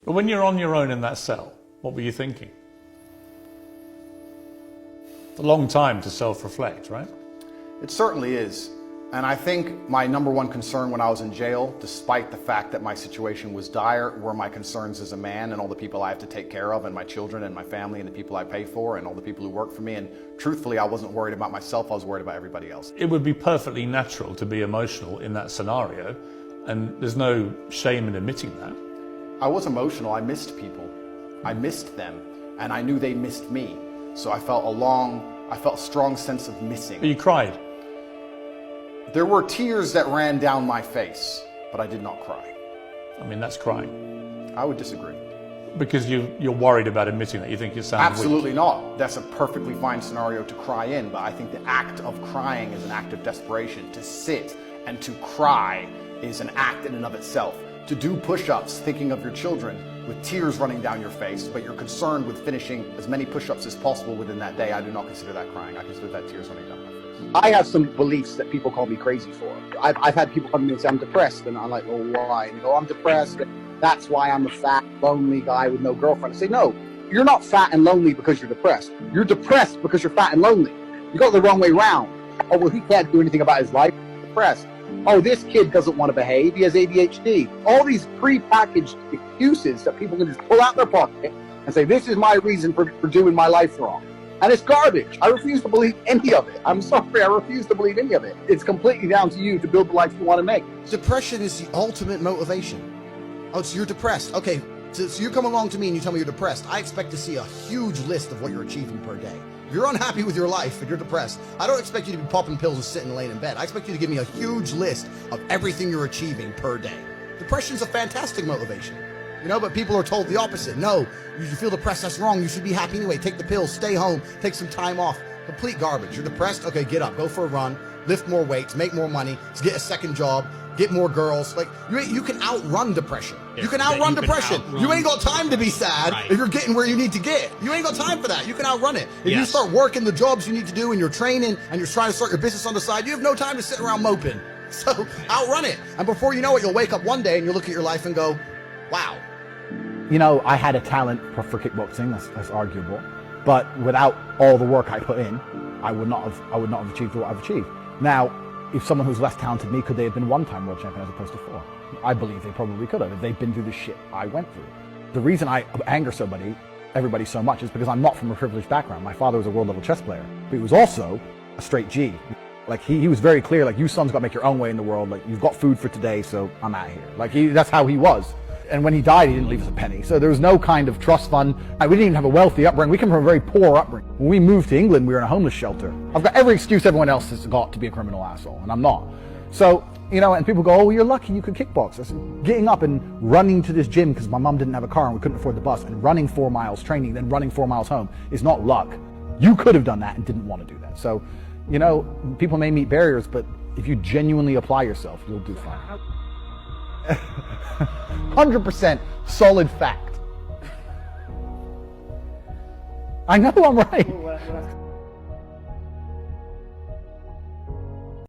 But when you're on your own in that cell, what were you thinking? It's a long time to self-reflect, right? It certainly is. And I think my number one concern when I was in jail, despite the fact that my situation was dire, were my concerns as a man and all the people I have to take care of, and my children and my family and the people I pay for and all the people who work for me. And truthfully, I wasn't worried about myself, I was worried about everybody else. It would be perfectly natural to be emotional in that scenario, and there's no shame in admitting that. I was emotional. I missed people. I missed them, and I knew they missed me. So I felt a strong sense of missing. But you cried. There were tears that ran down my face, but I did not cry. I mean, that's crying. I would disagree. Because you're worried about admitting that, you think you sound Absolutely weak. not. That's a perfectly fine scenario to cry in, but I think the act of crying is an act of desperation. To sit and to cry is an act in and of itself. To do push-ups thinking of your children with tears running down your face, but you're concerned with finishing as many push-ups as possible within that day, I do not consider that crying. I consider that tears running down my face. I have some beliefs that people call me crazy for. I've had people come to me and say I'm depressed, and I'm like, well, why? And they go, I'm depressed. That's why I'm a fat, lonely guy with no girlfriend. I say, no, you're not fat and lonely because you're depressed. You're depressed because you're fat and lonely. You got it the wrong way around. Oh, well, he can't do anything about his life. He's depressed. Oh, this kid doesn't want to behave. He has ADHD. All these pre-packaged excuses that people can just pull out their pocket and say, this is my reason for doing my life wrong. And it's garbage. I refuse to believe any of it. I'm sorry, I refuse to believe any of it. It's completely down to you to build the life you want to make. Depression is the ultimate motivation. Oh, so you're depressed. Okay, so you come along to me and you tell me you're depressed. I expect to see a huge list of what you're achieving per day. If you're unhappy with your life and you're depressed, I don't expect you to be popping pills and sitting laying in bed. I expect you to give me a huge list of everything you're achieving per day. Depression's a fantastic motivation. You know, but people are told the opposite. No, you feel depressed, that's wrong. You should be happy anyway. Take the pills, stay home, take some time off. Complete garbage. You're depressed? Okay, get up, go for a run, lift more weights, make more money, get a second job, get more girls. Like, you can outrun depression. You can outrun depression. You ain't got time to be sad if you're getting where you need to get. You ain't got time for that. You can outrun it. If you start working the jobs you need to do and you're training and you're trying to start your business on the side, you have no time to sit around moping. So outrun it. And before you know it, you'll wake up one day and you'll look at your life and go, wow. You know, I had a talent for kickboxing, that's arguable, but without all the work I put in, I would not have achieved what I've achieved. Now, if someone who's less talented than me, could they have been one-time world champion as opposed to 4? I believe they probably could have if they've been through the shit I went through. The reason I anger everybody so much is because I'm not from a privileged background. My father was a world-level chess player, but he was also a straight G. Like, he was very clear, like, you sons got to make your own way in the world, like, you've got food for today, so I'm out here. Like, that's how he was. And when he died, he didn't leave us a penny. So there was no kind of trust fund. We didn't even have a wealthy upbringing. We come from a very poor upbringing. When we moved to England, we were in a homeless shelter. I've got every excuse everyone else has got to be a criminal asshole, and I'm not. So, you know, and people go, oh, well, you're lucky you could kickbox. I said, getting up and running to this gym because my mom didn't have a car and we couldn't afford the bus, and running 4 miles training, then running 4 miles home is not luck. You could have done that and didn't want to do that. So, you know, people may meet barriers, but if you genuinely apply yourself, you'll do fine. 100% solid fact. I know I'm right.